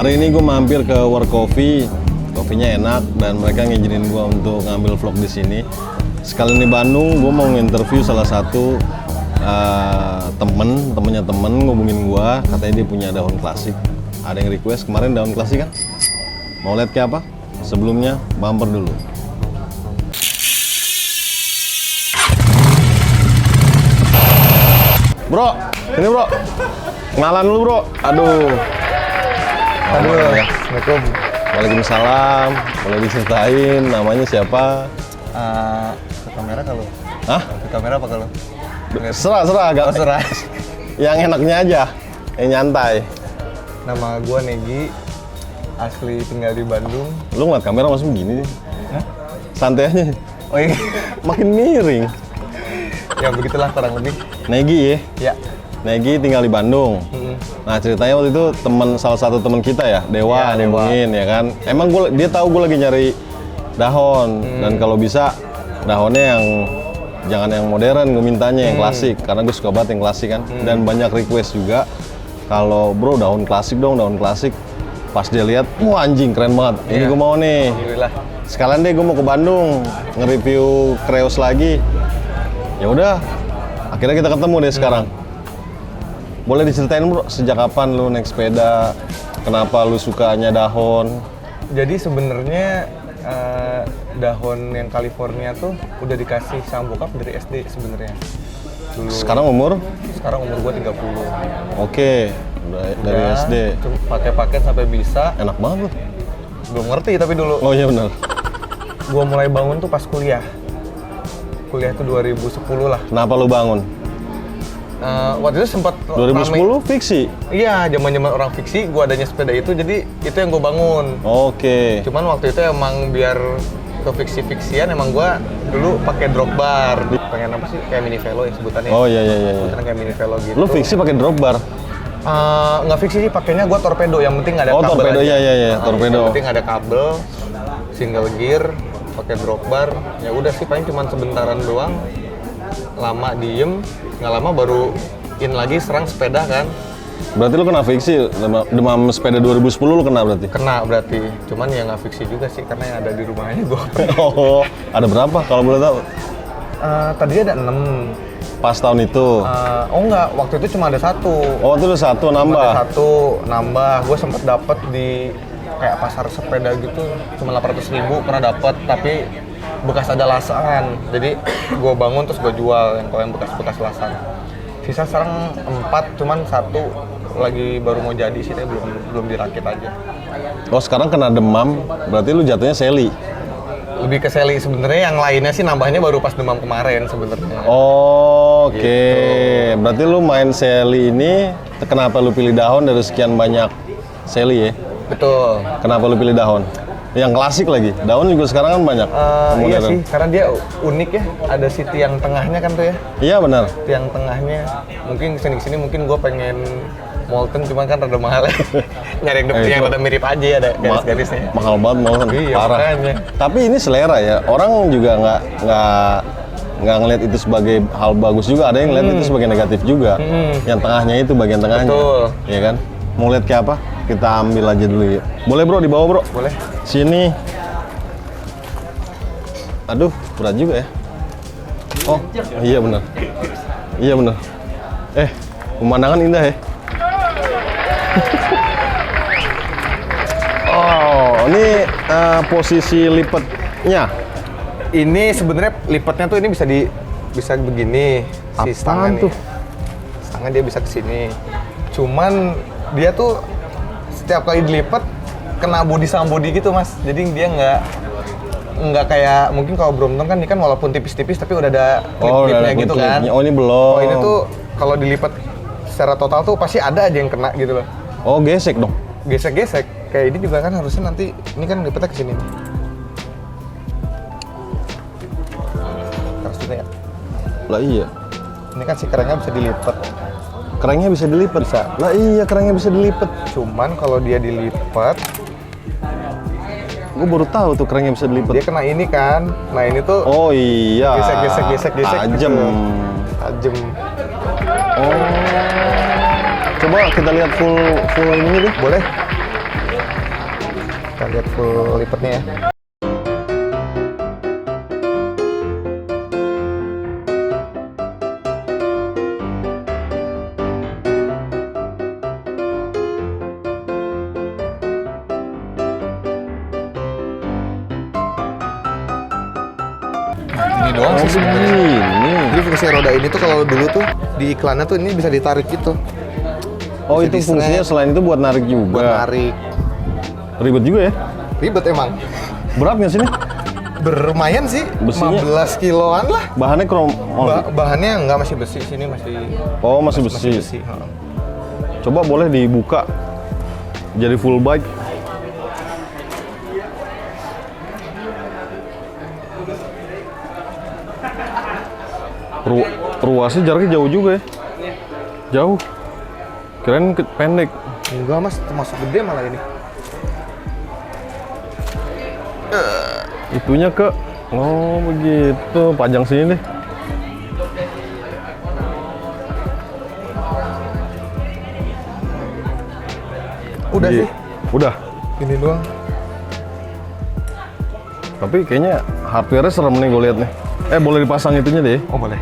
Hari ini gue mampir ke World Coffee. Kopinya enak dan mereka ngizinin gue untuk ngambil vlog di sini. Sekalian di Bandung, gue mau nginterview salah satu temennya temen ngubungin gue, katanya dia punya daun klasik. Ada yang request kemarin daun klasik kan? Mau lihat kayak apa? Sebelumnya bumper dulu. Bro, ini bro, kenalan dulu bro. Aduh. Assalamualaikum. Waalaikumsalam. Boleh diceritain namanya siapa? Ke kamera kalau? Hah? Ke kamera apa kalau? Serah agak. Oh, serah. Yang enaknya aja, yang nyantai. Nama gua Negi, asli tinggal di Bandung. Lu ngeliat kamera masih begini nih. Hah? Santai aja. Oh iya. Makin miring. Ya begitulah kurang lebih. Negi ya? Ya. Negi tinggal di Bandung. Nah ceritanya waktu itu salah satu teman kita ya, Dewa, Ya, Dewa. ngomongin ya kan. Emang dia tahu gue lagi nyari dahon dan kalau bisa dahonnya yang jangan yang modern, gue mintanya yang klasik karena gue suka banget yang klasik kan. Dan banyak request juga kalau bro daun klasik dong, daun klasik. Pas dia lihat, wah anjing keren banget. Ini Iya. gue mau nih. Alhamdulillah. Sekalian deh gue mau ke Bandung nge-review Creos lagi. Ya udah, akhirnya kita ketemu deh sekarang. Boleh diceritain bro, sejak kapan lu naik sepeda? Kenapa lu sukanya dahon? Jadi sebenarnya dahon yang California tuh udah dikasih sama bokap dari SD sebenarnya. Dulu. Sekarang umur? Sekarang umur gua 30. Oke, dari Udah, SD. Pakai sampai bisa. Enak banget lu. Belum ngerti tapi dulu. Oh iya benar. Gua mulai bangun tuh pas kuliah. Kuliah tuh 2010 lah. Kenapa lu bangun? Waktu itu sempat 2010 fiksi? Iya, zaman-zaman orang fiksi, gua adanya sepeda itu, jadi itu yang gua bangun. Oke. Cuman waktu itu emang biar ke fiksi-fiksian, emang gua dulu pakai drop bar. Pengen apa sih? Kayak mini velo ya sebutannya. Oh iya. Sebutannya kayak mini velo gitu. Lu fiksi pakai drop bar? Nggak fiksi sih, pakainya gua torpedo. Yang penting ada Oh kabel torpedo, aja. iya, torpedo. Yang penting ada kabel, single gear, pakai drop bar. Ya udah sih, paling cuman sebentaran doang. Lama diem, nggak lama baru in lagi serang sepeda kan. Berarti lu kena fiksi, demam sepeda 2010 lu kena berarti? Kena berarti, cuman ya nggak fiksi juga sih karena yang ada di rumahnya gua. Oh, ada berapa kalau boleh tahu? Tadinya ada 6. Pas tahun itu? Oh enggak, waktu itu cuma ada 1. Oh itu udah satu Cuma nambah? ada 1 nambah, gue sempet dapet di kayak pasar sepeda gitu, cuma 800.000 pernah dapet, tapi bekas ada lasan. Jadi gue bangun terus gue jual yang kalau yang bekas-bekas lasan. Sisa sekarang 4, cuman 1 lagi baru mau jadi sih, tapi belum dirakit aja. Oh sekarang kena demam, berarti lu jatuhnya seli? Lebih ke seli sebenarnya, yang lainnya sih nambahnya baru pas demam kemarin sebenarnya. Oke, Gitu. berarti lu main seli ini, kenapa lu pilih dahon dari sekian banyak seli ya? Betul. Kenapa lu pilih dahon? Yang klasik lagi, daun juga sekarang kan banyak. Iya modern. sih, karena dia unik ya. Ada si tiang tengahnya kan tuh ya. Iya benar. Tiang tengahnya. Mungkin kesini gue pengen Molten, cuman kan rada mahal ya. Nyari yang itu yang rada mirip aja, ada garis-garisnya. Mahal banget kan, Iya, parah. makanya. Tapi ini selera ya, orang juga nggak ngelihat itu sebagai hal bagus juga, ada yang ngelihat itu sebagai negatif juga. Yang tengahnya itu bagian tengahnya. Betul. Iya kan? Mau lihat kayak apa? Kita ambil aja dulu ya. Boleh bro, dibawa bro. Boleh. Sini. Aduh, berat juga ya. Oh, iya benar. Iya benar. Pemandangan indah ya. Oh, ini posisi lipatnya. Ini sebenarnya lipatnya tuh ini bisa begini si Apaan stangnya nih. tuh? Stangnya dia bisa ke sini. Cuman dia tuh setiap kali dilipat kena body sama body gitu mas. Jadi dia nggak kayak mungkin kalau Brompton kan ini kan walaupun tipis-tipis tapi udah ada klip-klipnya gitu kan. Oh ini belum. Oh ini tuh kalau dilipat secara total tuh pasti ada aja yang kena gitu loh. Oh gesek dong. Gesek-gesek. Kayak ini juga kan harusnya nanti ini kan lipatnya ke sini. Harusnya ya. Lah iya. Ini kan si kerangnya bisa dilipat. Kerangnya bisa dilipat. Bisa. Lah iya, kerangnya bisa dilipat. Cuman kalau dia dilipat, Gue baru tahu tuh kerangnya bisa dilipat. dia kena ini kan. Nah ini tuh Oh iya. gesek. Tajem. Gitu. Tajem. Oh. Coba kita lihat full ini deh. Boleh? Kita lihat full lipatnya ya. Ini doang sih sebenarnya. Ini. Jadi fungsi roda ini tuh kalau dulu tuh di iklannya tuh ini bisa ditarik gitu. Oh, Bisa itu fungsinya di-snap. selain itu buat narik juga. Buat narik. Ribet juga ya. Ribet emang. Berat nggak sih ini? Bermayan sih, Besinya? 15 kiloan lah. Bahannya krom. Oh, Bahannya nggak masih besi, sini masih masih besi. heeh. Coba boleh dibuka. Jadi full bike. Ruasnya jaraknya jauh juga ya. Jauh. Kirain pendek. Enggak mas, termasuk gede malah ini. Itunya ke. Oh begitu. Panjang sini deh. Udah Iya. sih, Udah. ini doang. Tapi kayaknya hardware-nya serem nih gue lihat nih. Boleh dipasang itunya deh. Oh boleh.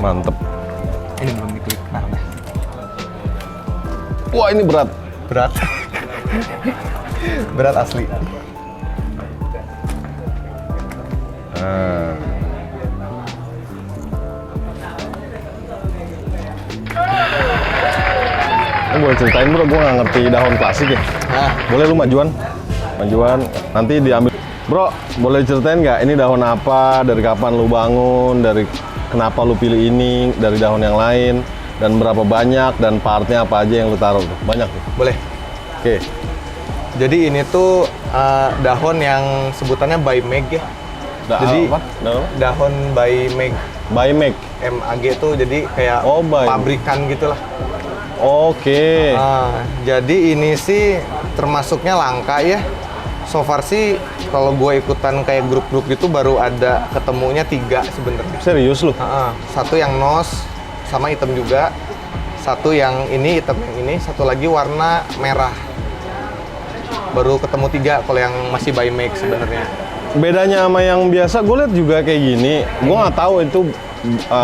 Mantep. Ini belum diklik. Nah, udah. Wah ini berat. Berat. Berat asli. Nah. Boleh ceritain bro, gue nggak ngerti dahon klasik ya. Nah, Boleh lu majuan? Majuan, nanti diambil. Bro, boleh ceritain nggak ini dahon apa, dari kapan lu bangun, dari kenapa lu pilih ini, dari dahon yang lain, dan berapa banyak, dan partnya apa aja yang lu taruh tuh? Banyak tuh. boleh. Oke. Jadi ini tuh dahon yang sebutannya by Meg ya. Jadi apa? dahon by Meg. By Meg. MAG tuh jadi kayak Oh, by- pabrikan gitulah. Oke. Jadi ini sih termasuknya langka ya. So far sih kalau gue ikutan kayak grup-grup gitu baru ada ketemunya 3 sebenarnya. Serius lu? Satu yang nos sama hitam juga. Satu yang ini hitam yang ini. Satu lagi warna merah. Baru ketemu 3 kalau yang masih by Meg sebenarnya. Bedanya sama yang biasa, gue lihat juga kayak gini. Gue nggak tahu itu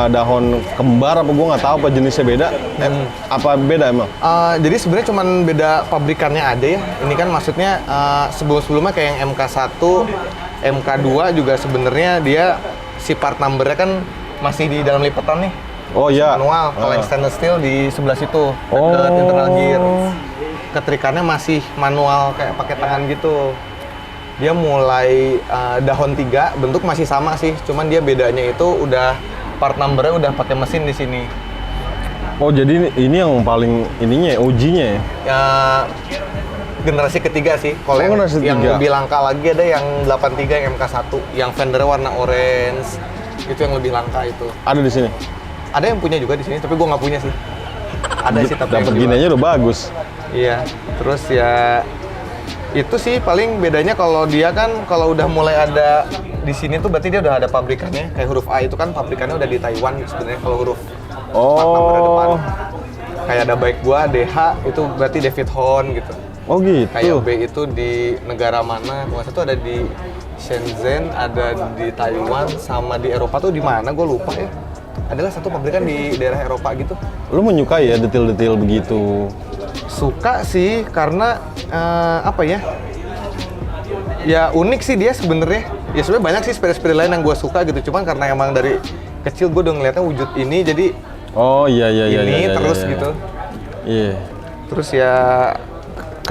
dahon kembar apa gue nggak tahu apa jenisnya beda. Apa beda emang? Jadi sebenarnya cuman beda pabrikannya ada ya. Ini kan maksudnya sebelum-sebelumnya kayak yang MK1, MK2 juga sebenarnya dia si part number-nya kan masih di dalam lipatan nih. Oh iya. Manual. Kalau yang stainless steel di sebelah situ dekat internal gear. Ketrikannya masih manual kayak pakai tangan gitu. Dia mulai dahon 3, bentuk masih sama sih, cuman dia bedanya itu udah part number-nya udah pakai mesin di sini. Oh jadi ini yang paling ininya ya, OG-nya ya? Ya, generasi ketiga sih. Kalau yang, generasi yang ketiga. lebih langka lagi ada yang 83 yang MK1, yang fendernya warna orange. Itu yang lebih langka itu. Ada di sini. Ada yang punya juga di sini, tapi gua nggak punya sih. Ada sih tapi Dapat yang gini jual. aja udah bagus. Iya, terus ya itu sih paling bedanya kalau dia kan kalau udah mulai ada di sini tuh berarti dia udah ada pabrikannya. Kayak huruf A itu kan pabrikannya udah di Taiwan sebenarnya kalau huruf part number depan. Kayak ada baik gua DH itu berarti David Hon gitu. Oh gitu. Kayak B itu di negara mana? Kalau satu ada di Shenzhen, ada di Taiwan, sama di Eropa tuh di mana? Gue lupa ya. Adalah satu pabrikan di daerah Eropa gitu. Lu menyukai ya detail-detail begitu? Suka sih karena apa ya? Ya unik sih dia sebenarnya. Ya sebenarnya banyak sih sepeda-sepeda lain yang gue suka gitu. Cuman karena emang dari kecil gue udah ngeliatnya wujud ini, jadi Oh iya iya iya. ini iya, terus iya. gitu. Iya. Terus ya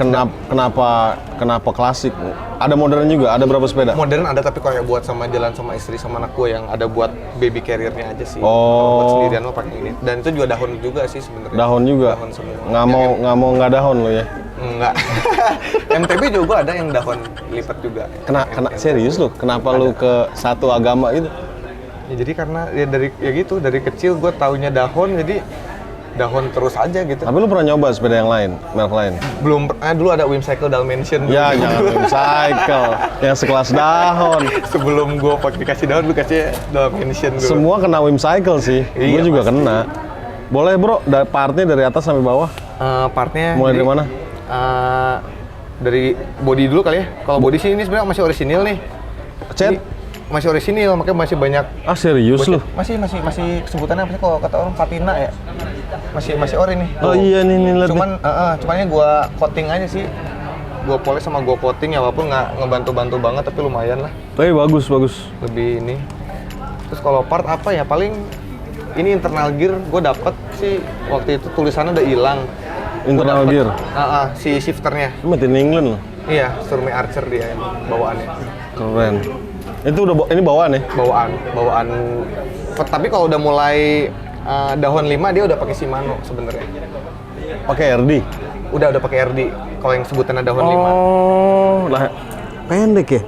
Kenapa klasik? Ada modern juga, ada berapa sepeda? modern ada tapi kayak buat sama jalan sama istri sama anak gue yang ada buat baby carrier-nya aja sih. Oh. Kalau buat sendirian lo pakai ini. Dan itu juga dahon juga sih sebenarnya. Dahon juga? Dahon semua. Nggak mau nggak dahon lo ya? Enggak. MTB juga gua ada yang dahon lipat juga. Serius lo? Kenapa lu ke satu agama gitu? Ya, jadi karena ya dari kecil gue taunya dahon jadi dahon terus aja gitu. Tapi lu pernah nyoba sepeda yang lain, merek lain? Belum dulu ada Whimsical Dalmatian. Ya dulu. jangan Whimsical, yang sekelas dahon. Sebelum gue pakai dikasih dahon lu kasih Dalmatian gue. Semua kena Whimsical sih, Iya, gue juga pasti. kena. Boleh bro, partnya dari atas sampai bawah. Partnya Mulai dari mana? Dari body dulu kali ya. Kalau body sih ini sebenarnya masih orisinil nih. Cat? Ini masih orisinil, makanya masih banyak. Ah serius lu? Masih sebutannya apa sih kalau kata orang patina ya? Masih ori nih. Oh iya nih lihat nih. Cumannya gua coating aja sih. Gua polish sama gua coating ya, walaupun nggak ngebantu-bantu banget tapi lumayan lah. Tapi bagus. Lebih ini. Terus kalau part apa ya, paling ini internal gear gua dapet sih waktu itu tulisannya udah hilang. Internal gear? Si shifternya. Lu made in England loh. Iya, Sturmey Archer dia emang bawaannya. Keren. Itu udah ini bawaan ya? Bawaan. Tapi kalau udah mulai dahon 5 dia udah pakai Shimano sebenarnya. Pakai RD? Udah pakai RD. Kalau yang sebutannya dahon 5. Oh, lah pendek ya?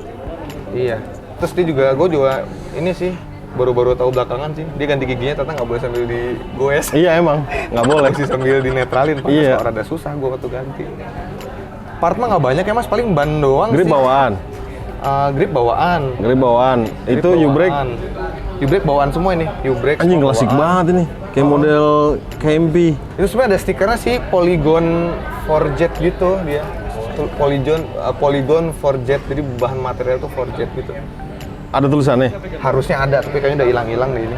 Iya. Terus gue juga ini sih baru-baru tahu belakangan sih, dia ganti giginya ternyata nggak boleh sambil digoes. Iya emang, nggak boleh sih sambil dinetralin. Iya. Rada susah gue waktu ganti. Part mah nggak banyak ya mas, paling ban doang. Grip sih. bawaan. Grip bawaan. Itu U-brake. U-brake bawaan semua ini. U-brake. Anjing klasik banget ini. Kayak model KMP. Itu sebenarnya ada stikernya sih, Polygon Forjet gitu dia. Polygon Forjet, jadi bahan material tuh Forjet gitu. Ada tulisannya? Harusnya ada, tapi kayaknya udah hilang-hilang deh ini.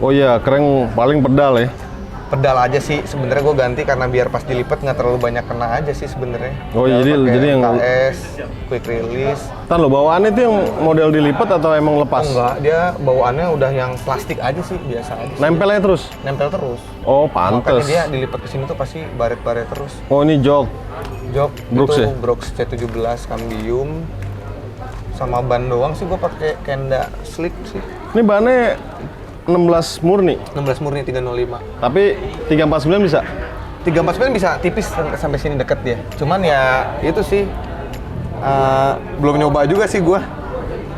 Oh iya, keren paling pedal ya. Pedal aja sih, sebenarnya gue ganti karena biar pas dilipat nggak terlalu banyak kena aja sih sebenarnya. Oh jadi yang KS, quick release. Ntar lo bawaannya itu yang model dilipat atau emang lepas? Oh, enggak, dia bawaannya udah yang plastik aja sih, biasa aja. Nempelnya terus? Nempel terus. Oh pantes. Makanya dia dilipat ke sini tuh pasti baret-baret terus. Oh ini jok Brooks itu ya? Brooks C17 Cambium. Sama ban doang sih gue pakai Kenda Slick sih. Ini bannya 16 murni? 16 murni 305. Tapi 349 bisa? 349 bisa tipis sampai sini deket dia. Cuman ya itu sih belum nyoba juga sih gue.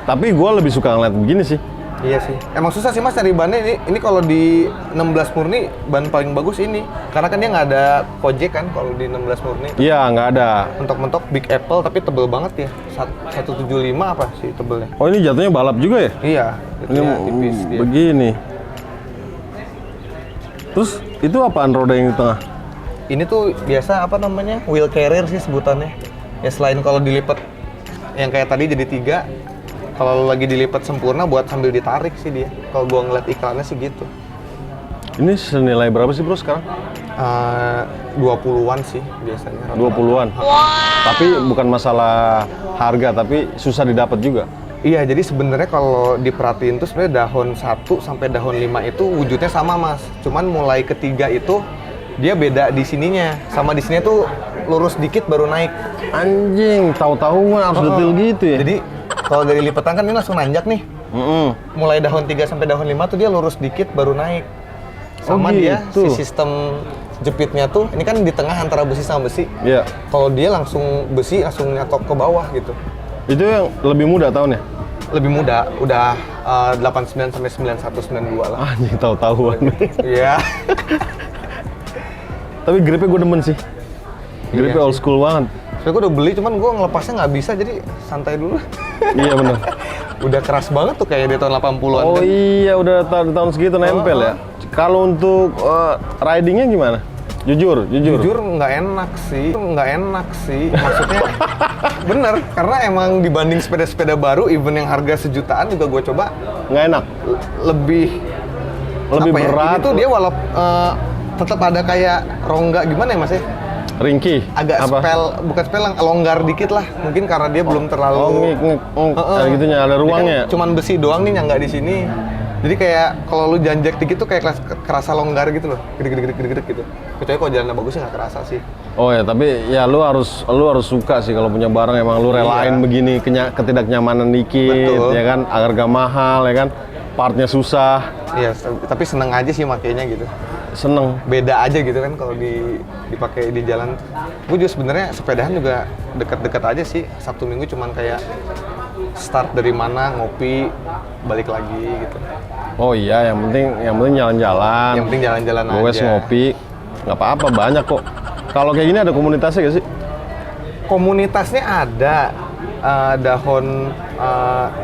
Tapi gue lebih suka ngeliat begini sih. Iya sih. Emang susah sih mas cari bannya ini kalau di 16 murni ban paling bagus ini. Karena kan dia nggak ada kojek kan kalau di 16 murni. Iya nggak ada. Mentok-mentok Big Apple tapi tebel banget ya. 175 apa sih tebelnya? Oh ini jatuhnya balap juga ya? Iya. Ini tipis dia. begini. Terus itu apaan roda yang di tengah? Ini tuh biasa apa namanya? Wheel carrier sih sebutannya. Ya selain kalau dilipat yang kayak tadi jadi 3. Kalau lagi dilipat sempurna buat sambil ditarik sih dia. Kalau gua ngeliat iklannya sih gitu. Ini senilai berapa sih bro sekarang? 20-an sih biasanya. 20-an? Wow. Tapi bukan masalah harga, tapi susah didapat juga. Iya, jadi sebenarnya kalau diperhatiin tuh sebenarnya dahon 1 sampai dahon 5 itu wujudnya sama mas. Cuman mulai ketiga itu dia beda di sininya. Sama di sini tuh lurus dikit baru naik. Anjing, tahu-tahu harus detail gitu ya? Jadi kalau dari lipatan kan ini langsung nanjak nih. Mulai dahon 3 sampai dahon 5 tuh dia lurus dikit baru naik. Sama dia gitu. si sistem jepitnya tuh ini kan di tengah antara besi sama besi. Iya. Kalau dia langsung besi langsung nyatok ke bawah gitu. Itu yang lebih mudah tahunnya? Lebih muda, udah 89 sampai 91 92 lah. Anjing, tahu-tahuan. Iya. Tapi gripnya gue demen sih. Gripnya old school banget. Soalnya gue udah beli, cuman gue ngelepasnya nggak bisa, jadi santai dulu. Iya bener. Udah keras banget tuh kayak di tahun 80-an. Oh kan? iya, udah tahun segitu nempel ya. Kalau untuk ridingnya gimana? Jujur. Jujur nggak enak sih. Maksudnya bener, karena emang dibanding sepeda-sepeda baru, even yang harga sejutaan juga gue coba. Nggak enak? Lebih berat. Ini tuh dia tetap ada kayak rongga gimana ya mas ya? Ringkih? Agak bukan spell, longgar dikit lah. Mungkin karena dia belum terlalu kayak gitunya, ada ruangnya. Kan cuman besi doang nih yang nggak di sini. Jadi kayak kalau lu janjek dikit tuh kayak kerasa longgar gitu loh, gede gitu. Kecuali kalau jalannya bagusnya nggak kerasa sih. Oh ya, tapi ya lu harus suka sih kalau punya barang emang lu relain begini ketidaknyamanan dikit. Betul. Ya kan, agar gak mahal ya kan, partnya susah. Iya, tapi seneng aja sih makainya gitu. Seneng. Beda aja gitu kan kalau dipakai di jalan. Gue juga sebenarnya sepedahan juga deket-deket aja sih. Sabtu Minggu cuman kayak start dari mana, ngopi, balik lagi gitu. Oh iya, yang penting jalan-jalan. Yang penting jalan-jalan aja. Gue ngopi, nggak apa-apa, banyak kok. Kalau kayak gini ada komunitasnya nggak sih? Komunitasnya ada. Dahon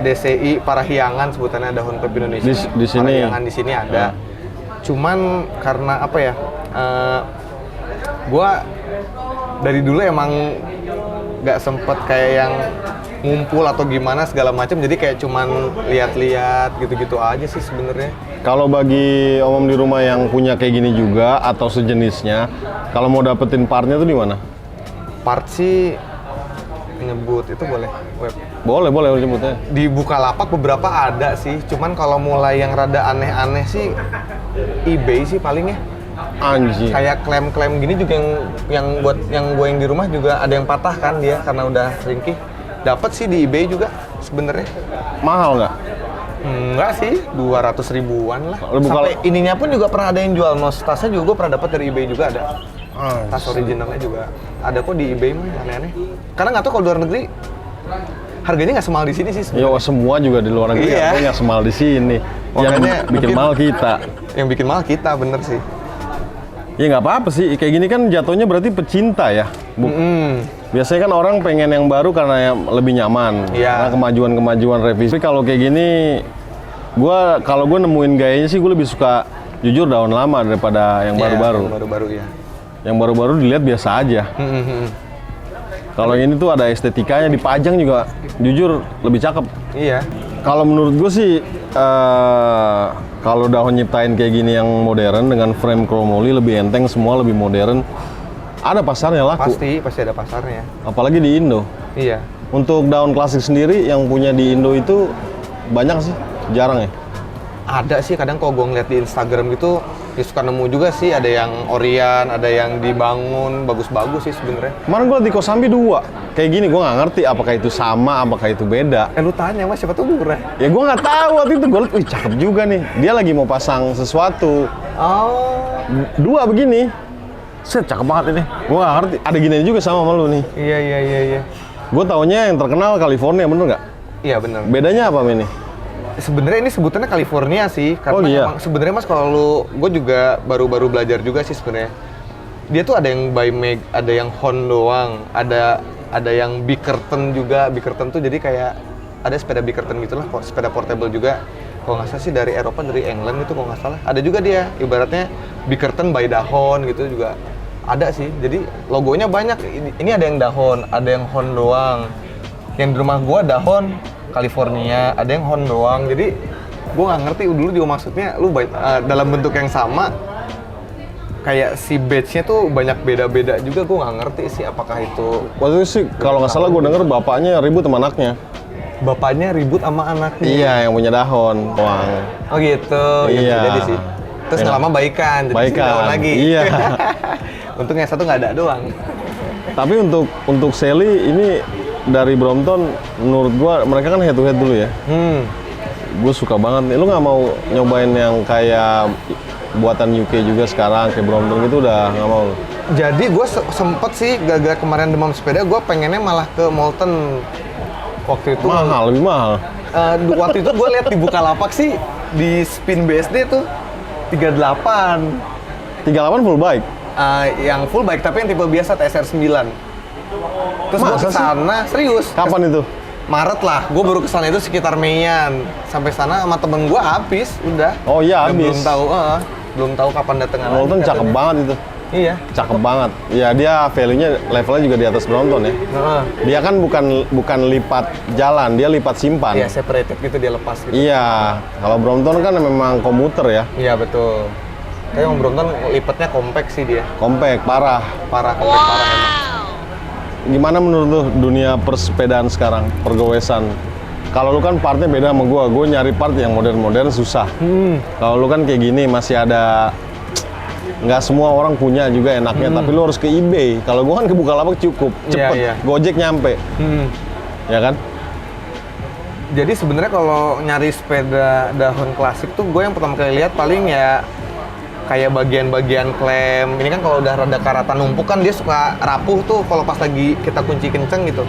DCI Parahyangan sebutannya, Dahon Klub Indonesia. Di sini. Parahyangan di sini ada. Cuman karena apa ya, gua dari dulu emang nggak sempet kayak yang ngumpul atau gimana segala macam, jadi kayak cuman lihat-lihat gitu-gitu aja sih sebenarnya. Kalau bagi om di rumah yang punya kayak gini juga atau sejenisnya, kalau mau dapetin partnya tuh di mana? Part sih nyebut itu boleh web. Boleh nyebutnya. Di Bukalapak beberapa ada sih, cuman kalau mulai yang rada aneh-aneh sih eBay sih palingnya. Anjing. Kayak klaim-klaim gini juga yang buat yang gue yang di rumah juga ada yang patah kan dia karena udah ringkih. Dapat sih di eBay juga sebenarnya. Mahal nggak? Enggak sih, 200 ribuan lah. Lu Sampai ininya pun juga pernah ada yang jual, nos tasnya juga gue pernah dapat dari eBay juga ada. Tas originalnya juga ada kok di eBay mah, aneh-aneh. Karena nggak tahu kalau luar negeri harganya nggak semahal di sini sih sebenarnya. Ya semua juga di luar negeri Iya. harganya nggak semahal di sini. Yang Makanya bikin mungkin- mahal kita. Yang bikin mahal kita, bener sih. Ya nggak apa-apa sih, kayak gini kan jatuhnya berarti pecinta ya. Biasanya kan orang pengen yang baru karena yang lebih nyaman, Iya. karena kemajuan revisi. Tapi kalau kayak gini, kalau gue nemuin gayanya sih gue lebih suka jujur daun lama daripada yang baru-baru. Yang baru-baru ya. Yang baru-baru dilihat biasa aja. Kalau ini tuh ada estetikanya, dipajang juga jujur lebih cakep. Iya. Kalau menurut gue sih, kalau Dahon nyiptain kayak gini yang modern dengan frame chromoly lebih enteng, semua lebih modern, ada pasarnya laku. Pasti ada pasarnya. Apalagi di Indo. Iya. Untuk daun klasik sendiri yang punya di Indo itu banyak sih, jarang ya. Ada sih kadang kalau gue ngeliat di Instagram gitu, ya suka nemu juga sih ada yang Orian, ada yang dibangun bagus-bagus sih sebenarnya. Kemarin gue liat di Kosambi 2, kayak gini gue nggak ngerti apakah itu sama, apakah itu beda. Lu tanya mas siapa tuh murah? Ya gue nggak tahu waktu itu gue liat, wih cakep juga nih. Dia lagi mau pasang sesuatu, Oh. 2 begini. Set, cakep banget ini. Gue nggak ngerti, ada ginian juga sama lu nih. Iya. Gue taunya yang terkenal California, bener nggak? Iya bener. Bedanya apa ini? Sebenarnya ini sebutannya California sih, karena Oh, iya? emang sebenarnya mas kalau lu, gue juga baru-baru belajar juga sih sebenarnya. Dia tuh ada yang by Meg, ada yang Hon doang, ada yang Bickerton juga. Bickerton tuh jadi kayak ada sepeda Bickerton gitulah, sepeda portable juga. Kalau nggak salah sih dari Eropa, dari England gitu kalau nggak salah. Ada juga dia, ibaratnya Bickerton by Dahon gitu juga ada sih. Jadi logonya banyak. Ini ada yang Dahon, ada yang Hon doang. Yang di rumah gua Dahon California, ada yang Hon doang. Jadi gua nggak ngerti dulu juga maksudnya lu dalam bentuk yang sama kayak si badge-nya tuh banyak beda-beda juga. Gua nggak ngerti sih apakah itu Waktu itu sih kalau nggak salah gue denger bapaknya ribut sama anaknya. bapaknya ribut sama anaknya. Iya, yang punya Dahon, Wang. Oh gitu. Ya, Iya. bisa jadi sih. Terus nggak lama baikan, jadi Baikan, Dahon lagi. iya. Untung yang satu nggak ada doang. Tapi untuk Sally ini dari Brompton, menurut gua mereka kan head to head dulu ya. Gue suka banget nih. Lu nggak mau nyobain yang kayak buatan UK juga sekarang kayak Brompton gitu, udah nggak mau? Jadi gue sempet sih gara-gara kemarin demam sepeda, gue pengennya malah ke Molten waktu itu. Mahal, lebih mahal. Waktu itu gue lihat di Bukalapak sih di Spin BSD tuh 38. 38 full bike. Yang full bike tapi yang tipe biasa TSR 9. Terus gue Masa sih? kesana, serius. Kapan itu? Maret lah, gue baru kesana itu sekitar Meian. Sampai sana sama temen gue habis, udah. Oh iya, Dan habis. belum tahu kapan datang lagi. Brompton cakep katanya. banget itu. Iya. Cakep banget. Ya dia value-nya, levelnya juga di atas Brompton ya. Heeh. Dia kan bukan lipat jalan, dia lipat simpan. Iya, separated gitu dia lepas gitu. Iya, kalau Brompton kan memang komuter ya, Iya betul. Tapi yang Brompton lipatnya kompak sih dia. compact, parah. Parah, kompak parah emang. Gimana menurut lu dunia persepedaan sekarang, pergowesan? Kalau lu kan partnya beda sama gua nyari part yang modern-modern susah. Kalau lu kan kayak gini masih ada, nggak semua orang punya juga enaknya, tapi lu harus ke eBay. Kalau gua kan ke Bukalapak cukup, cepet, Iya. Gojek nyampe, ya kan? Jadi sebenarnya kalau nyari sepeda Dahon klasik tuh gue yang pertama kali lihat paling ya kayak bagian-bagian klem. Ini kan kalau udah rada karatan numpuk kan dia suka rapuh tuh kalau pas lagi kita kunci kenceng gitu.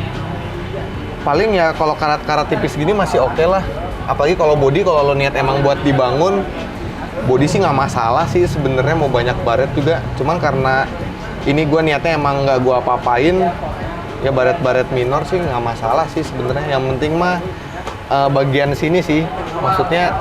Paling ya kalau karat-karat tipis gini masih oke lah. Apalagi kalau body, kalau lo niat emang buat dibangun, body sih nggak masalah sih sebenarnya, mau banyak baret juga. Cuman karena ini gue niatnya emang nggak gue apa-apain, ya baret-baret minor sih nggak masalah sih sebenarnya. Yang penting mah bagian sini sih, maksudnya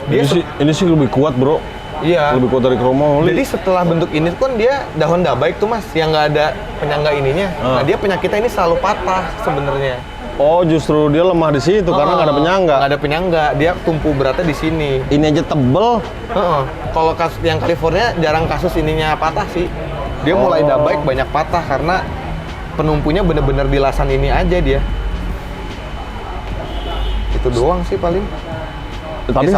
dia Ini sih lebih kuat bro. Iya. Lebih kuat dari chromoly. Jadi setelah bentuk ini pun dia daun dabaik tuh Mas, yang nggak ada penyangga ininya. Nah dia penyakitnya ini selalu patah sebenarnya. Oh, justru dia lemah di situ karena nggak ada penyangga. Nggak ada penyangga, dia tumpu beratnya di sini. Ini aja tebel. Kalau kasus yang California jarang kasus ininya patah sih. Dia mulai dabaik banyak patah karena penumpunya bener-bener di lasan ini aja dia. Itu doang sih paling. Tapi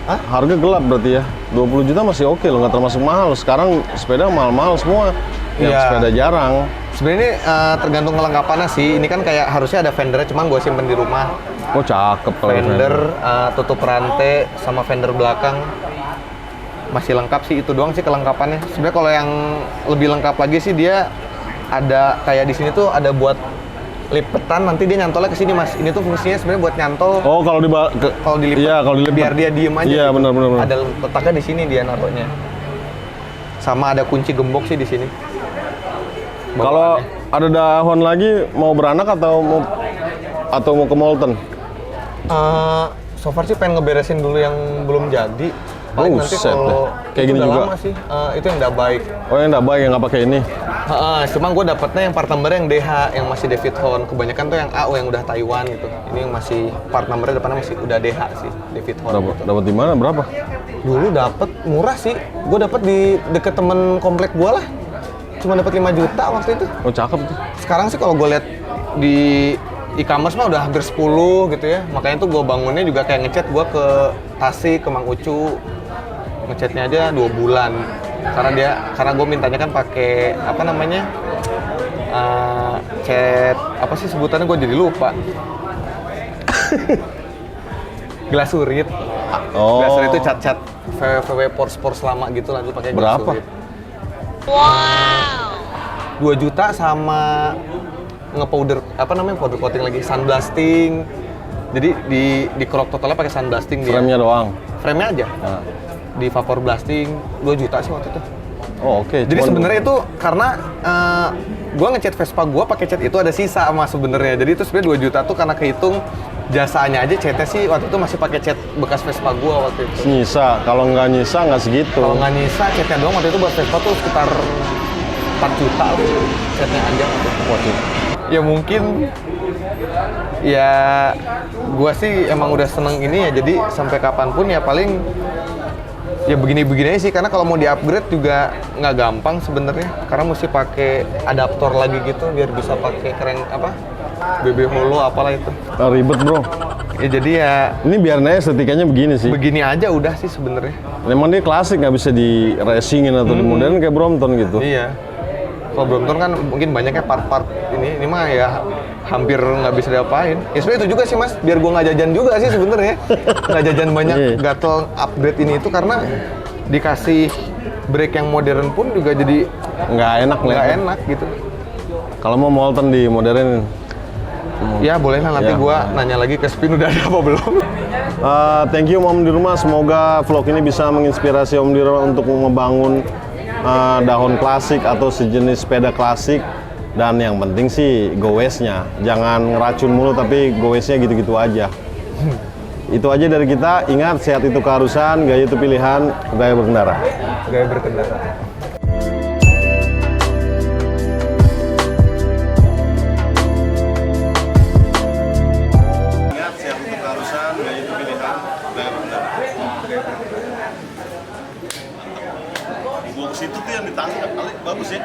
harga gelap berarti ya. 20 juta masih oke loh, nggak termasuk mahal. Sekarang sepeda mahal-mahal semua. Yang Iya. sepeda jarang. Sebenarnya tergantung kelengkapannya sih. Ini kan kayak harusnya ada fendernya, cuman gue simpen di rumah. Oh, cakep kalau Fender, tutup rantai, sama fender belakang masih lengkap sih. Itu doang sih kelengkapannya. Sebenarnya kalau yang lebih lengkap lagi sih dia ada kayak di sini tuh ada buat lipetan, nanti dia nyantolnya ke sini Mas. Ini tuh fungsinya sebenarnya buat nyantol. Oh, kalau Dilipat, iya, kalau dilipat. biar dia diem aja. Iya, gitu. benar. Ada letaknya di sini dia naruhnya. Sama ada kunci gembok sih di sini. Kalau ada dahon lagi mau beranak atau mau ke Molten? So far sih pengen ngeberesin dulu yang belum jadi. Paling nanti Buset kalau deh. Kayak itu gini udah juga? lama sih. Itu yang udah baik. Oh, yang nggak baik, yang nggak pakai ini. Cuma gue dapetnya yang part number yang DH, yang masih David Horn. Kebanyakan tuh yang AO yang udah Taiwan gitu. Ini yang masih part numbernya depannya masih udah DH sih, David Horn. Dapat di mana? Berapa? Dulu dapet murah sih. Gue dapet di deket temen komplek gue lah. Cuma dapat 5 juta waktu itu. Oh, cakep tuh. Sekarang sih kalau gue lihat di e-commerce mah udah hampir 10 gitu ya. Makanya tuh gue bangunnya juga kayak ngechat gue ke Tasik, ke Mang Ucu. Ngechatnya aja 2 bulan. Karena gue mintanya kan pakai apa namanya? Chat apa sih sebutannya gue jadi lupa. Glasurit. Oh. Glasurit itu cat-cat VW Porsche lama gitu lah, pakai Berapa? glasurit. Wow. 2 juta sama nge-powder apa namanya powder coating lagi, sunblasting. Jadi di crop totalnya pakai sunblasting dia. Frame-nya doang. Frame-nya aja. Nah. Di vapor blasting 2 juta sih waktu itu. Oh, oke. Jadi sebenarnya itu karena gua ngecat Vespa gua pakai cat itu ada sisa sama sebenarnya. Jadi itu sebenarnya 2 juta tuh karena kehitung jasanya aja catnya sih waktu itu masih pakai cat bekas Vespa gua waktu itu. Nyisa, kalau nggak nyisa nggak segitu. Kalau nggak nyisa catnya doang waktu itu buat Vespa tuh sekitar 4 juta lah catnya aja. Waduh. Ya mungkin ya gua sih emang udah seneng ini ya, jadi sampai kapanpun ya paling ya begini-begini aja sih, karena kalau mau di-upgrade juga nggak gampang sebenarnya, karena mesti pakai adaptor lagi gitu biar bisa pakai crank apa BB Holo apalah itu. Ribet, bro. Ya jadi ya Ini biar aja estetikanya begini sih. begini aja udah sih sebenarnya. Memang dia klasik, nggak bisa di racingin atau di modern kayak Brompton gitu. Iya. Kalau Brompton kan mungkin banyaknya part-part ini mah ya hampir nggak bisa diapain. Ya sebenarnya itu juga sih Mas, biar gua nggak jajan juga sih sebenarnya. Nggak jajan banyak Iya. gatel upgrade ini itu karena dikasih brake yang modern pun juga jadi Nggak enak, nggak enak gitu. Kalau mau Molten di modernin. Ya boleh lah nanti Ya. gua nanya lagi ke Spin udah ada apa belum. Thank you Om di rumah. Semoga vlog ini bisa menginspirasi Om di rumah untuk membangun dahon klasik atau sejenis sepeda klasik. Dan yang penting sih goesnya. Jangan ngeracun mulu tapi goesnya gitu-gitu aja. Itu aja dari kita. Ingat, sehat itu keharusan, gaya itu pilihan, gaya berkendara. Gaya berkendara. Ingat, sehat itu keharusan, gaya itu pilihan, gaya berkendara. Gua ke situ tuh yang ditangkap, kali bagus ya.